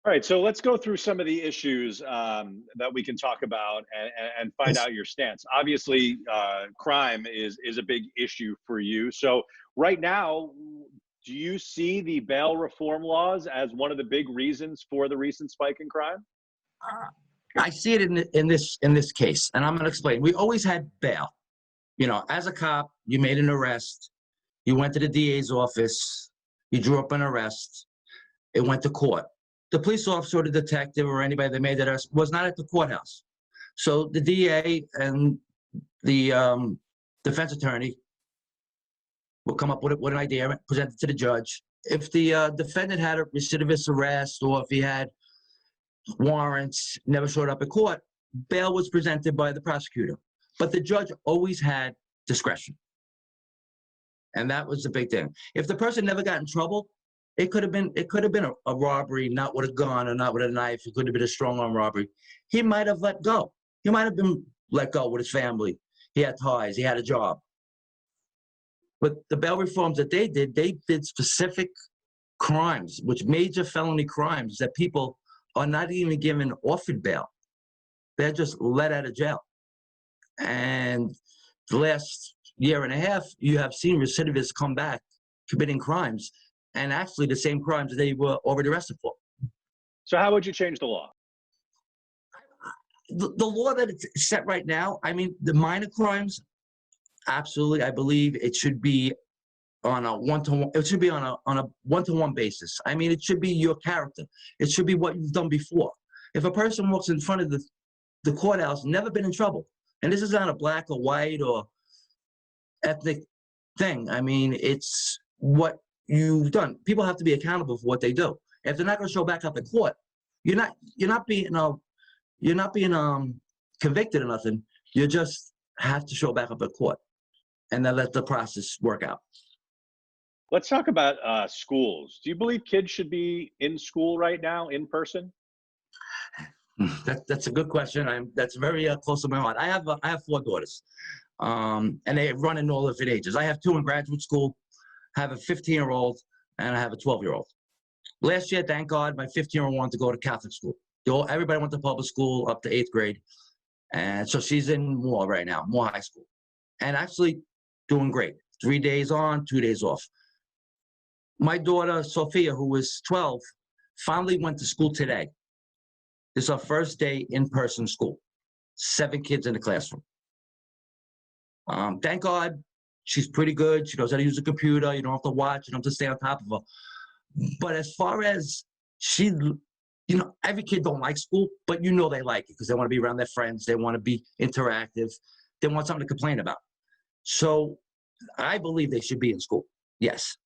All right, so let's go through some of the issues that we can talk about and find out your stance. Obviously, crime is a big issue for you. So right now, do you see the bail reform laws as one of the big reasons for the recent spike in crime? I see it in this case, and I'm going to explain. We always had bail. As a cop, you made an arrest, you went to the DA's office, you drew up an arrest, it went to court. The police officer or the detective or anybody that made that arrest was not at the courthouse. So the DA and the defense attorney will come up with an idea, present it to the judge. If the defendant had a recidivist arrest or if he had warrants, never showed up at court, bail was presented by the prosecutor. But the judge always had discretion. And that was the big thing. If the person never got in trouble, it could have been a robbery, not with a gun or not with a knife. It could have been a strong arm robbery. He might have let go. He might have been let go with his family. He had ties. He had a job. But the bail reforms that they did specific crimes, which major felony crimes that people are not even given offered bail. They're just let out of jail. And the last year and a half, you have seen recidivists come back committing crimes, and actually the same crimes that they were already arrested for. So how would you change the law? The law that it's set right now, I mean, the minor crimes, absolutely, I believe it should be on a one-to-one. It should be on a one-to-one basis. I mean, it should be your character. It should be what you've done before. If a person walks in front of the courthouse, never been in trouble, and this is not a black or white or ethnic thing. I mean, it's what you've done. People have to be accountable for what they do. If they're not going to show back up in court, you're not being convicted or nothing. You just have to show back up at court, and then let the process work out. Let's talk about schools. Do you believe kids should be in school right now, in person? That's a good question. That's very close to my heart. I have 4 daughters, and they run in all different ages. I have 2 in graduate school. I have a 15-year-old, and I have a 12-year-old. Last year, thank God, my 15-year-old wanted to go to Catholic school. Everybody went to public school up to 8th grade, and so she's in Moore right now, Moore High School, and actually doing great. 3 days on, 2 days off. My daughter, Sophia, who was 12, finally went to school today. This is our first day in-person school. 7 kids in the classroom. Thank God, she's pretty good. She knows how to use a computer. You don't have to watch. You don't have to stay on top of her. But as far as every kid don't like school, but they like it because they want to be around their friends. They want to be interactive. They want something to complain about. So I believe they should be in school. Yes.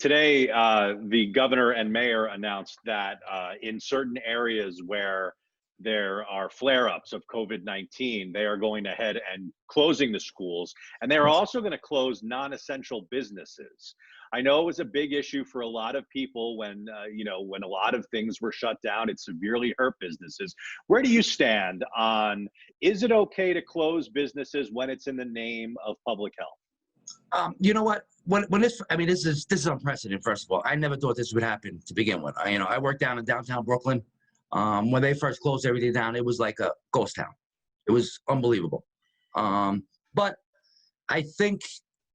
Today, the governor and mayor announced that in certain areas where there are flare-ups of COVID-19, they are going ahead and closing the schools, and they're also going to close non-essential businesses. I know it was a big issue for a lot of people when a lot of things were shut down. It severely hurt businesses. Where do you stand on, is it okay to close businesses when it's in the name of public health? You know what? When this is unprecedented. First of all, I never thought this would happen to begin with. I worked down in downtown Brooklyn. When they first closed everything down, it was like a ghost town. It was unbelievable. But I think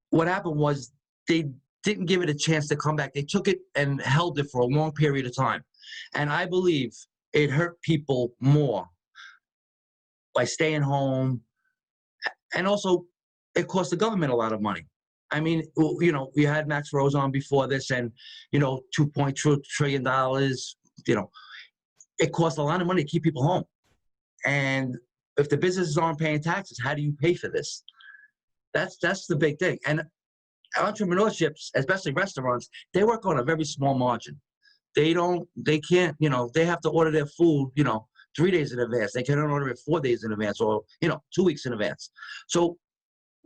what happened was they didn't give it a chance to come back. They took it and held it for a long period of time. And I believe it hurt people more by staying home. And also, it cost the government a lot of money. I mean, you know, we had Max Rose on before this and, you know, $2.2 trillion, you know, it costs a lot of money to keep people home. And if the businesses aren't paying taxes, how do you pay for this? That's the big thing. And entrepreneurships, especially restaurants, they work on a very small margin. They can't, you know, they have to order their food, you know, 3 days in advance. They cannot order it 4 days in advance or, you know, 2 weeks in advance. So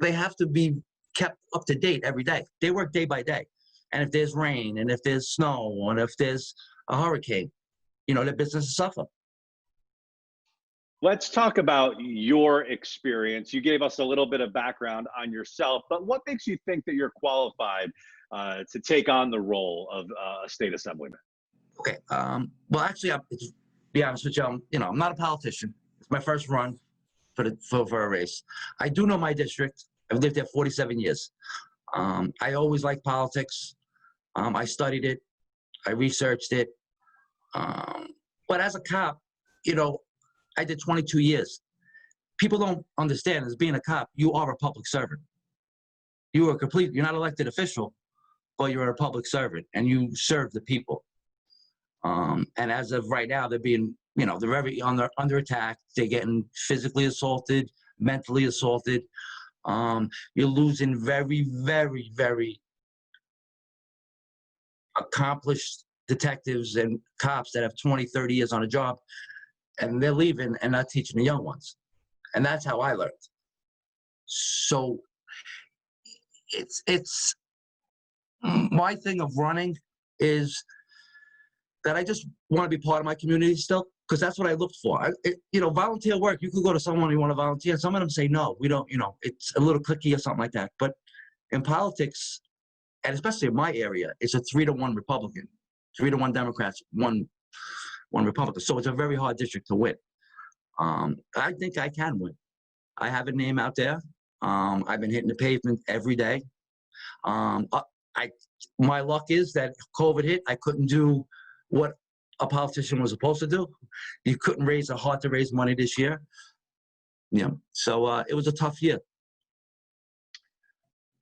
they have to be kept up to date every day. They work day by day. And if there's rain and if there's snow and if there's a hurricane, you know, their businesses suffer. Let's talk about your experience. You gave us a little bit of background on yourself, but what makes you think that you're qualified to take on the role of a state assemblyman? Okay. Well, actually, to be honest with you, you know, I'm not a politician. It's my first run for a race. I do know my district. I've lived there 47 years. I always liked politics. I studied it. I researched it. But as a cop, you know, I did 22 years. People don't understand, as being a cop, you are a public servant. You're not elected official, but you're a public servant and you serve the people. And as of right now, they're being, you know, they're very under attack. They're getting physically assaulted, mentally assaulted. You're losing very, very, very accomplished detectives and cops that have 20, 30 years on a job, and they're leaving and not teaching the young ones. And that's how I learned. So it's my thing of running is that I just want to be part of my community still, because that's what I looked for. You know, volunteer work, you could go to someone you want to volunteer. Some of them say, no, we don't, you know, it's a little cliquey or something like that. But in politics, and especially in my area, it's a 3-to-1 Republican, 3-to-1 Democrats, one Republican. So it's a very hard district to win. I think I can win. I have a name out there. I've been hitting the pavement every day. My luck is that COVID hit. I couldn't do what a politician was supposed to do. You couldn't raise hard to raise money this year. Yeah. So it was a tough year.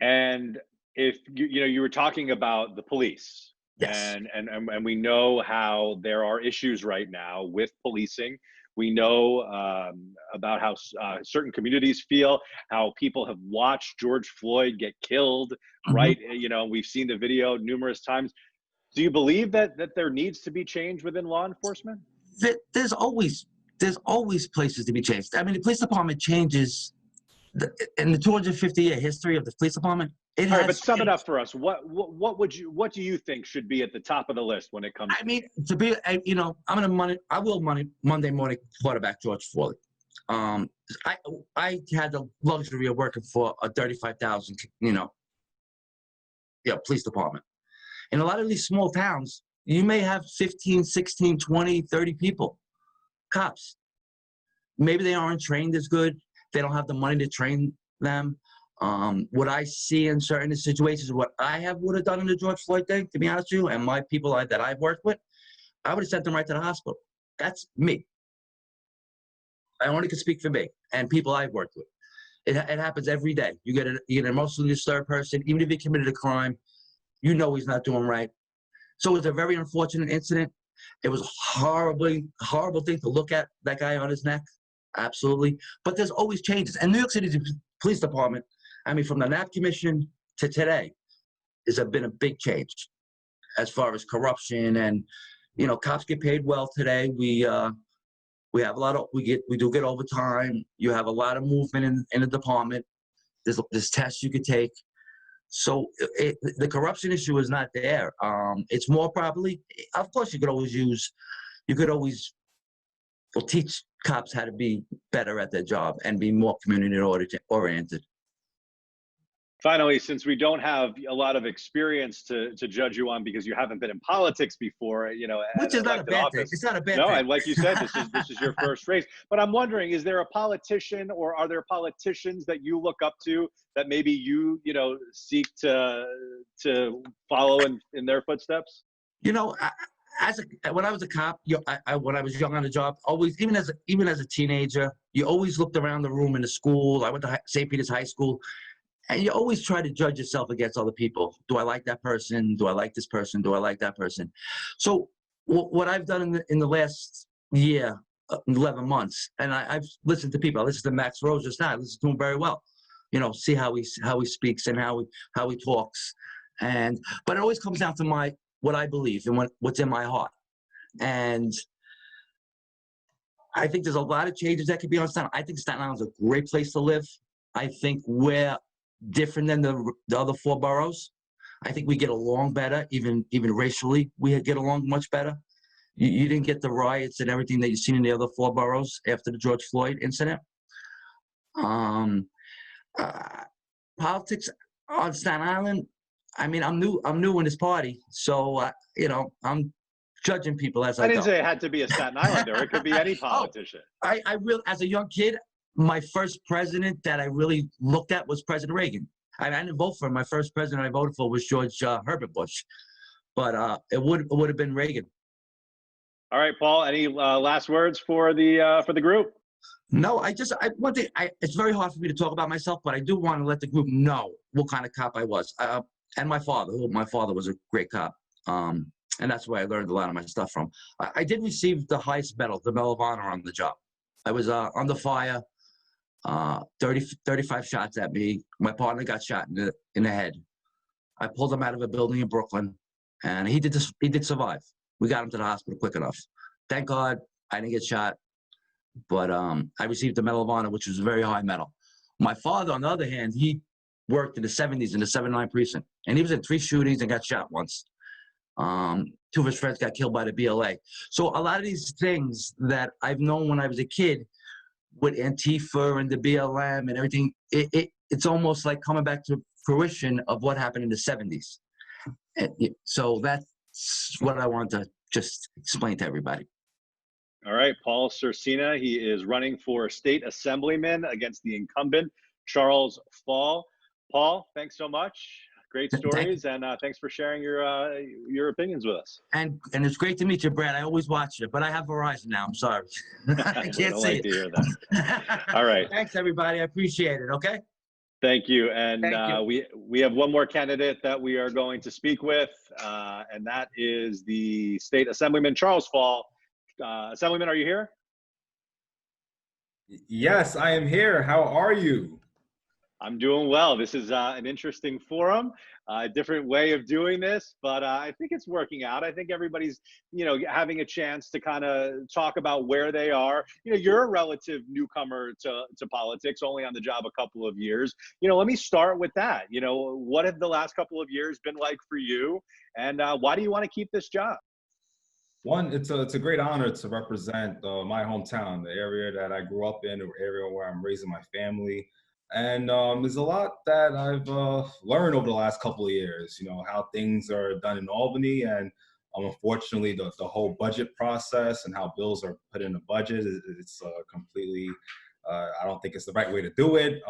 And if you were talking about the police, yes, and we know how there are issues right now with policing. We know about how certain communities feel, how people have watched George Floyd get killed, right? You know, we've seen the video numerous times. Do you believe that there needs to be change within law enforcement? There's always places to be changed. I mean, the police department changes in the 250-year history of the police department. All right, but sum it up for us. What do you think should be at the top of the list when it comes? I mean, you know, I will Monday morning quarterback George Floyd. I had the luxury of working for a 35,000, police department. In a lot of these small towns, you may have 15, 16, 20, 30 people, cops. Maybe they aren't trained as good. They don't have the money to train them. What I see in certain situations, what I would have done in the George Floyd thing, to be honest with you, and my people that I've worked with, I would have sent them right to the hospital. That's me. I only can speak for me and people I've worked with. It happens every day. You get an emotionally disturbed person, even if he committed a crime, you know he's not doing right. So it's a very unfortunate incident. It was a horrible thing to look at, that guy on his neck. Absolutely. But there's always changes. And New York City's police department, I mean, from the Knapp Commission to today, has been a big change as far as corruption. And, you know, cops get paid well today. We have a lot of, we do get overtime. You have a lot of movement in the department. There's tests you could take. So the corruption issue is not there. It's more probably, of course, you could always teach cops how to be better at their job and be more community oriented. Finally, since we don't have a lot of experience to judge you on because you haven't been in politics before, you know, Which at is not a elected bad thing. office. It's not a bad No, thing. and like you said, this is your first race. But I'm wondering, is there a politician or are there politicians that you look up to that maybe you know, seek to follow in their footsteps? You know, when I was a cop, when I was young on the job, always, even as a teenager, you always looked around the room in the school. I went to St. Peter's High School, and you always try to judge yourself against other people. Do I like that person? Do I like this person? Do I like that person? So what I've done in the last year, 11 months, and I've listened to people. I listened to Max Rose just now. I listened to him very well. You know, see how he speaks and how he talks, but it always comes down to what I believe and what's in my heart. And I think there's a lot of changes that could be on Staten Island. I think Staten Island's a great place to live. I think we're different than the other 4 boroughs. I think we get along better, even racially. We get along much better. You didn't get the riots and everything that you've seen in the other 4 boroughs after the George Floyd incident. Politics on Staten Island. I mean, I'm new in this party, so you know, I'm judging people as I go. I didn't say it had to be a Staten Islander. It could be any politician. I really, as a young kid, my first president that I really looked at was President Reagan. I didn't vote for him. My first president I voted for was George Herbert Bush, but it would have been Reagan. All right, Paul. Any last words for the group? No, one thing. It's very hard for me to talk about myself, but I do want to let the group know what kind of cop I was. And my father was a great cop. And that's where I learned a lot of my stuff from. I did receive the highest medal, the Medal of Honor, on the job. I was under fire, 35 shots at me. My partner got shot in the head. I pulled him out of a building in Brooklyn, and he did survive. We got him to the hospital quick enough. Thank God I didn't get shot, but I received the Medal of Honor, which was a very high medal. My father, on the other hand, he worked in the 70s in the 79 precinct, and he was in 3 shootings and got shot once. 2 of his friends got killed by the BLA. So a lot of these things that I've known when I was a kid with Antifa and the BLM and everything, it's almost like coming back to fruition of what happened in the 70s. So that's what I want to just explain to everybody. All right, Paul Ciurcina. He is running for state assemblyman against the incumbent, Charles Fall. Paul, thanks so much. Great stories, and thanks for sharing your opinions with us. And it's great to meet you, Brad. I always watch it, but I have Verizon now. I'm sorry. I can't see it. To hear that. All right. Thanks, everybody. I appreciate it. Okay. Thank you. And Thank you. we have one more candidate that we are going to speak with, and that is the state assemblyman, Charles Fall. Assemblyman, are you here? Yes, I am here. How are you? I'm doing well. This is an interesting forum, a different way of doing this, but I think it's working out. I think everybody's, you know, having a chance to kind of talk about where they are. You know, you're a relative newcomer to politics, only on the job a couple of years. You know, let me start with that. You know, what have the last couple of years been like for you, and why do you want to keep this job? One, it's a great honor to represent my hometown, the area that I grew up in, the area where I'm raising my family. And there's a lot that I've learned over the last couple of years, you know, how things are done in Albany, and unfortunately the whole budget process and how bills are put in the budget, it's completely, I don't think it's the right way to do it.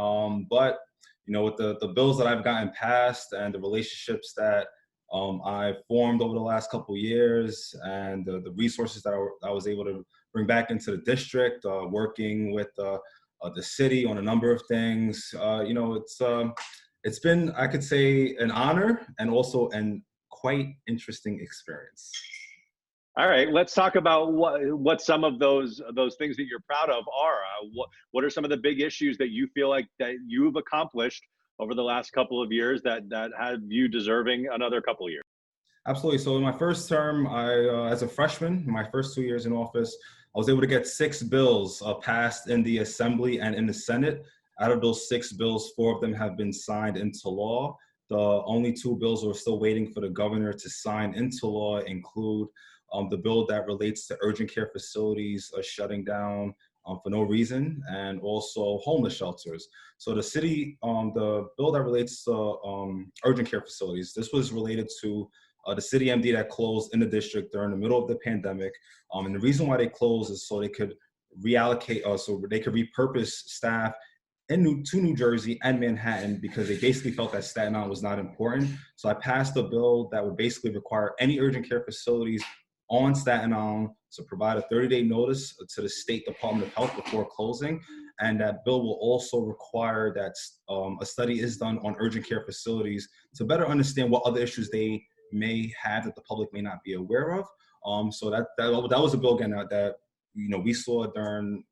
But, you know, with the bills that I've gotten passed and the relationships that I formed over the last couple of years, and the resources that I was able to bring back into the district, working with the city on a number of things. You know, it's been, I could say, an honor and also an quite interesting experience. All right, let's talk about what some of those things that you're proud of are. What are some of the big issues that you feel like that you've accomplished over the last couple of years that have you deserving another couple of years? Absolutely. So in my first term, as a freshman, my first 2 years in office, I was able to get 6 bills passed in the Assembly and in the Senate. Out of those 6 bills, 4 of them have been signed into law. The only 2 bills we're still waiting for the governor to sign into law include the bill that relates to urgent care facilities shutting down for no reason, and also homeless shelters. So the city, the bill that relates to urgent care facilities, this was related to the city MD that closed in the district during the middle of the pandemic. And the reason why they closed is so they could reallocate, so they could repurpose staff to New Jersey and Manhattan, because they basically felt that Staten Island was not important. So I passed a bill that would basically require any urgent care facilities on Staten Island to provide a 30-day notice to the State Department of Health before closing. And that bill will also require that a study is done on urgent care facilities to better understand what other issues they may have that the public may not be aware of. So that was a bill again that we saw during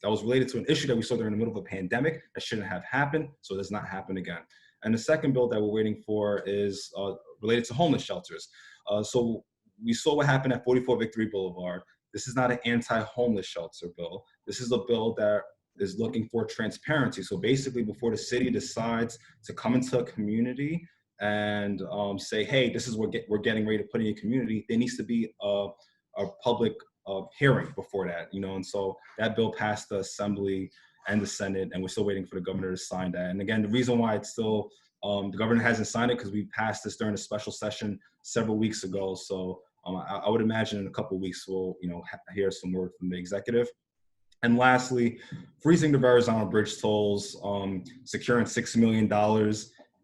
that was related to an issue that we saw during the middle of a pandemic that shouldn't have happened, so it does not happen again. And the second bill that we're waiting for is related to homeless shelters. So we saw what happened at 44 Victory Boulevard. This is not an anti-homeless shelter bill. This is a bill that is looking for transparency. So basically, before the city decides to come into a community and say, hey, this is what we're getting ready to put in your community, there needs to be a public hearing before that, and so that bill passed the Assembly and the Senate, and we're still waiting for the governor to sign that. And again, the reason why it's still, the governor hasn't signed it because we passed this during a special session several weeks ago. So I would imagine in a couple of weeks we'll, hear some word from the executive. And lastly, freezing the Verrazano Bridge tolls, securing $6 million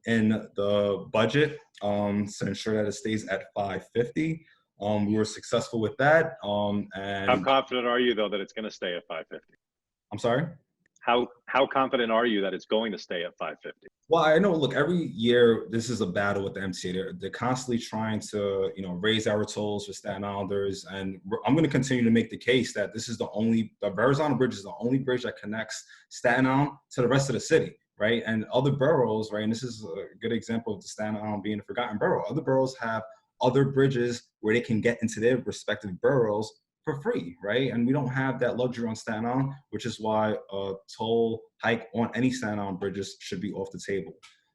in the budget to ensure that it stays at $550. We were successful with that. And how confident are you, though, that it's going to stay at 550? I'm sorry? How confident are you that it's going to stay at 550? Well, I know, look, every year this is a battle with the MTA. They're constantly trying to, raise our tolls for Staten Islanders. And I'm going to continue to make the case that this is the Verrazano Bridge is the only bridge that connects Staten Island to the rest of the city, right? And other boroughs, right, and this is a good example of the Staten Island being a forgotten borough. Other boroughs have other bridges where they can get into their respective boroughs for free, right? And we don't have that luxury on Staten Island, which is why a toll hike on any Staten Island bridges should be off the table.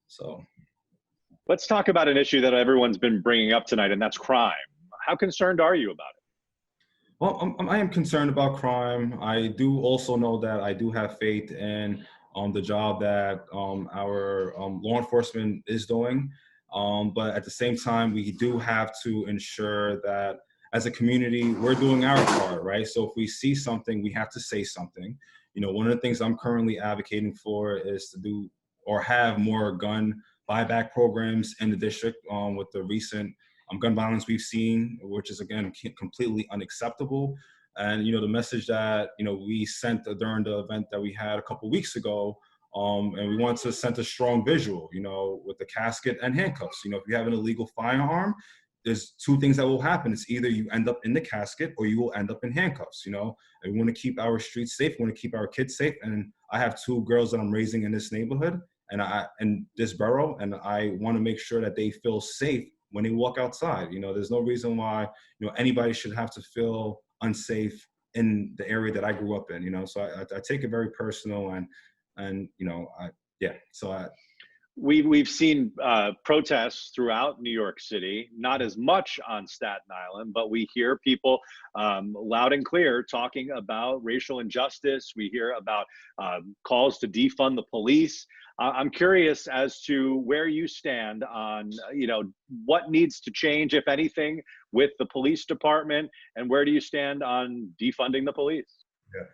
So let's talk about an issue that everyone's been bringing up tonight, and that's crime. How concerned are you about it? Well, I am concerned about crime. I do also know that I do have faith in the job that our law enforcement is doing. But at the same time, we do have to ensure that as a community, we're doing our part, right? So if we see something, we have to say something. One of the things I'm currently advocating for is to do or have more gun buyback programs in the district with the recent gun violence we've seen, which is, again, completely unacceptable. And, the message that, we sent during the event that we had a couple of weeks ago, and we want to send a strong visual, with the casket and handcuffs. If you have an illegal firearm, there's two things that will happen. It's either you end up in the casket or you will end up in handcuffs, and we want to keep our streets safe. We want to keep our kids safe. And I have two girls that I'm raising in this neighborhood in this borough, and I want to make sure that they feel safe when they walk outside. There's no reason why, anybody should have to feel unsafe in the area that I grew up in, so I take it very personal We've seen protests throughout New York City, not as much on Staten Island, but we hear people loud and clear talking about racial injustice. We hear about calls to defund the police. I'm curious as to where you stand on, what needs to change, if anything, with the police department, and where do you stand on defunding the police? Yeah,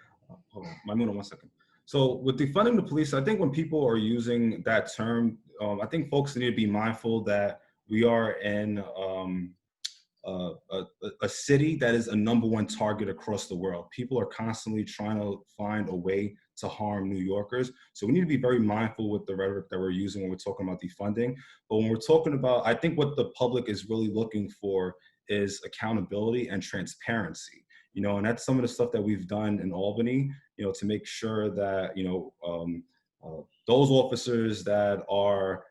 hold on, one second. So with defunding the police, I think when people are using that term, I think folks need to be mindful that we are in a city that is a #1 target across the world. People are constantly trying to find a way to harm New Yorkers. So we need to be very mindful with the rhetoric that we're using when we're talking about defunding. But when we're talking about, I think what the public is really looking for is accountability and transparency. And that's some of the stuff that we've done in Albany, to make sure that, those officers that are,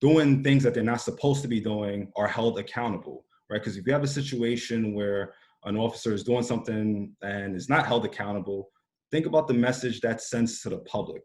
doing things that they're not supposed to be doing are held accountable, right? Because if you have a situation where an officer is doing something and is not held accountable, think about the message that sends to the public,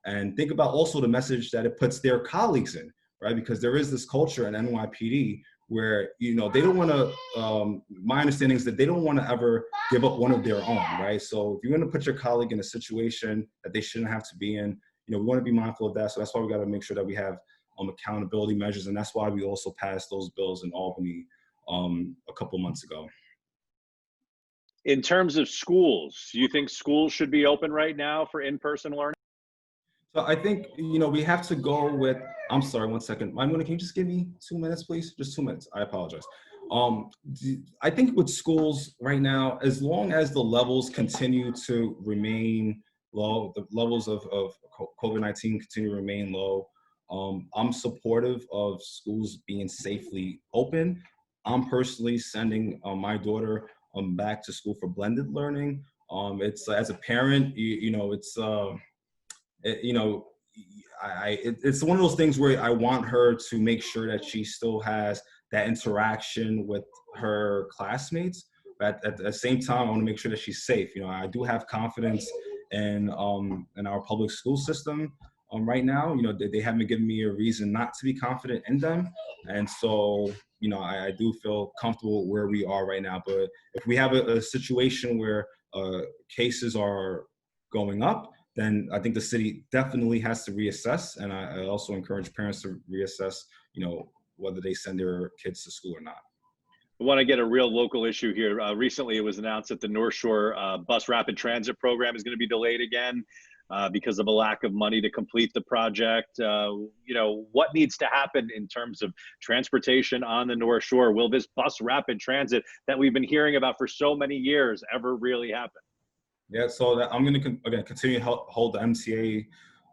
and think about also the message that it puts their colleagues in, right? Because there is this culture in NYPD where, you know, they don't want to, my understanding is that they don't want to ever give up one of their own, right? So if you're going to put your colleague in a situation that they shouldn't have to be in, you know, we want to be mindful of that. So that's why we got to make sure that we have accountability measures. And that's why we also passed those bills in Albany a couple months ago. In terms of schools, do you think schools should be open right now for in-person learning? So I think, you know, we have to go with, I'm sorry, 1 second. Can you just give me 2 minutes, please? Just 2 minutes. I apologize. I think with schools right now, as long as the levels continue to remain low, the levels of COVID-19 continue to remain low, I'm supportive of schools being safely open. I'm personally sending my daughter back to school for blended learning. It's as a parent, it's one of those things where I want her to make sure that she still has that interaction with her classmates, but at the same time, I want to make sure that she's safe. You know, I do have confidence in our public school system right now. You know, they haven't given me a reason not to be confident in them, and so, you know, I do feel comfortable where we are right now. But if we have a situation where cases are going up, then I think the city definitely has to reassess. And I also encourage parents to reassess, you know, whether they send their kids to school or not. I want to get a real local issue here. Recently, it was announced that the North Shore Bus Rapid Transit program is going to be delayed again because of a lack of money to complete the project. You know, what needs to happen in terms of transportation on the North Shore? Will this bus rapid transit that we've been hearing about for so many years ever really happen? Yeah, so I'm going to, again, continue to hold the MTA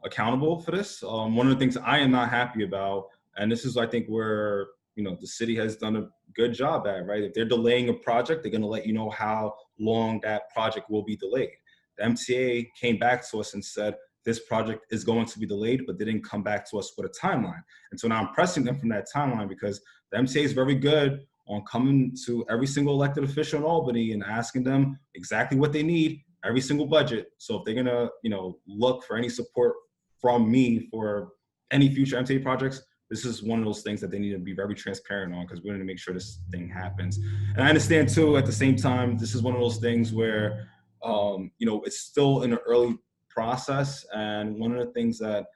accountable for this. One of the things I am not happy about, and this is, I think, where, you know, the city has done a good job at, right? If they're delaying a project, they're going to let you know how long that project will be delayed. The MTA came back to us and said, this project is going to be delayed, but they didn't come back to us with a timeline. And so now I'm pressing them from that timeline, because the MTA is very good on coming to every single elected official in Albany and asking them exactly what they need every single budget. So if they're gonna, you know, look for any support from me for any future MTA projects, this is one of those things that they need to be very transparent on, because we're gonna make sure this thing happens. And I understand too, at the same time, this is one of those things where, you know, it's still in an early process. And one of the things that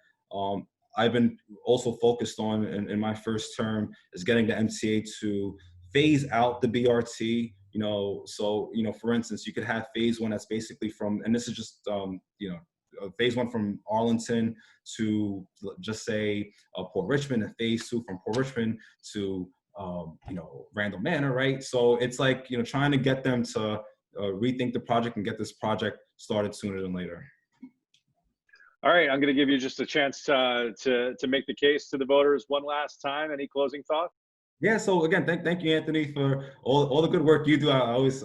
I've been also focused on in my first term is getting the MTA to phase out the BRT. You know, so, you know, for instance, you could have phase one that's basically from, and this is just, you know, phase one from Arlington to, just say, Port Richmond, and phase two from Port Richmond to, you know, Randall Manor, right? So it's like, you know, trying to get them to rethink the project and get this project started sooner than later. All right, I'm going to give you just a chance to make the case to the voters one last time. Any closing thoughts? Yeah, so again, thank you, Anthony, for all the good work you do. I always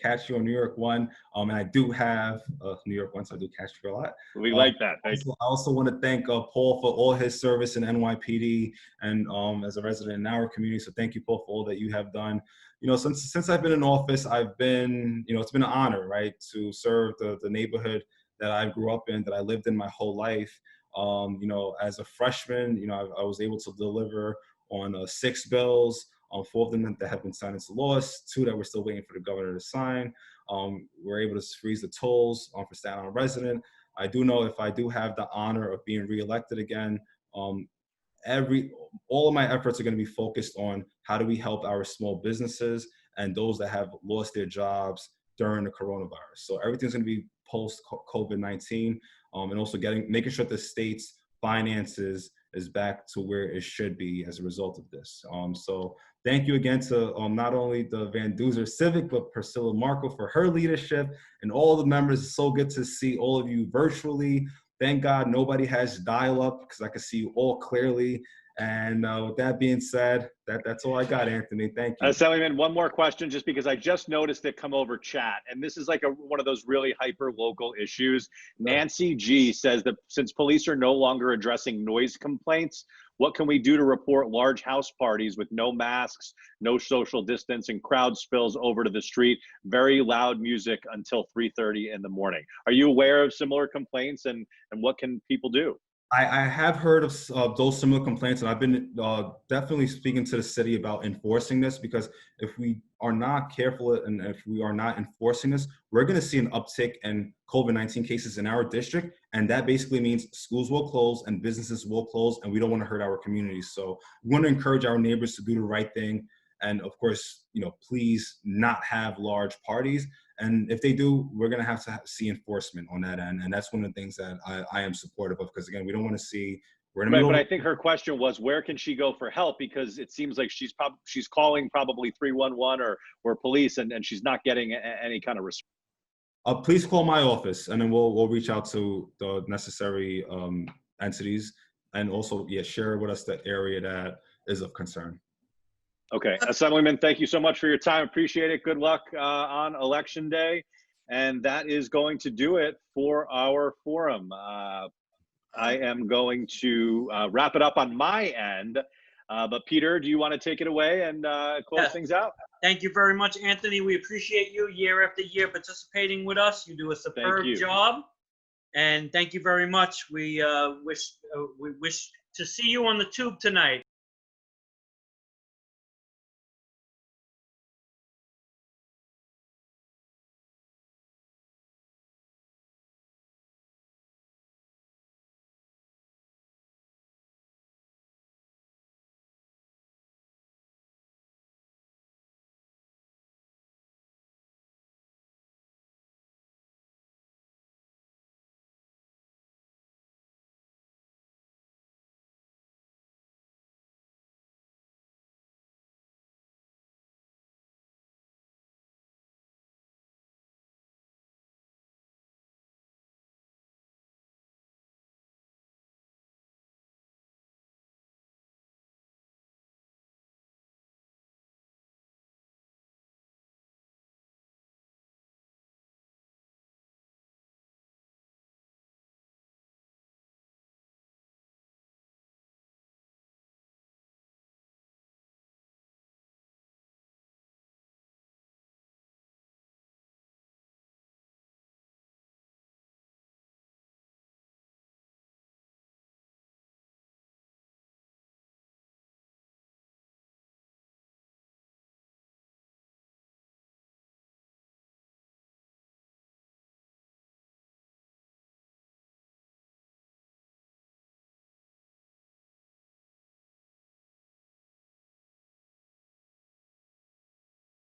catch you on New York One, and I do have New York One, so I do catch you a lot. We like that. Thank you. I also want to thank Paul for all his service in NYPD and as a resident in our community. So thank you, Paul, for all that you have done. You know, since I've been in office, I've been, you know, it's been an honor, right, to serve the neighborhood that I grew up in, that I lived in my whole life. You know, as a freshman, you know, I was able to deliver on 6 bills, 4 of them that have been signed into law, 2 that we're still waiting for the governor to sign. We're able to freeze the tolls for Staten Island resident. I do know if I do have the honor of being reelected again, all of my efforts are going to be focused on how do we help our small businesses and those that have lost their jobs during the coronavirus. So everything's going to be post COVID-19, and also making sure the state's finances is back to where it should be as a result of this. So thank you again to not only the Van Duzer Civic, but Priscilla Marco for her leadership, and all the members. It's so good to see all of you virtually. Thank God nobody has dial-up, because I can see you all clearly. And with that being said, that's all I got, Anthony. Thank you. Assemblyman, one more question, just because I just noticed it come over chat, and this is like one of those really hyper-local issues. Nancy G says that since police are no longer addressing noise complaints, what can we do to report large house parties with no masks, no social distance, and crowd spills over to the street, very loud music until 3:30 in the morning? Are you aware of similar complaints, and what can people do? I have heard of those similar complaints, and I've been definitely speaking to the city about enforcing this, because if we are not careful and if we are not enforcing this, we're going to see an uptick in COVID-19 cases in our district. And that basically means schools will close and businesses will close, and we don't want to hurt our communities. So we want to encourage our neighbors to do the right thing. And of course, please not have large parties. And if they do, we're going to have to see enforcement on that end. And that's one of the things that I am supportive of, because again, we don't want to see, we're in the middle. But I think her question was, where can she go for help? Because it seems like she's calling probably 311 or police, and she's not getting any kind of response. Please call my office, and then we'll reach out to the necessary entities, and also share with us the area that is of concern. Okay, Assemblyman, thank you so much for your time. Appreciate it. Good luck on Election Day. And that is going to do it for our forum. I am going to wrap it up on my end. But Peter, do you want to take it away and close things out? Thank you very much, Anthony. We appreciate you year after year participating with us. You do a superb job. And thank you very much. We wish to see you on the tube tonight.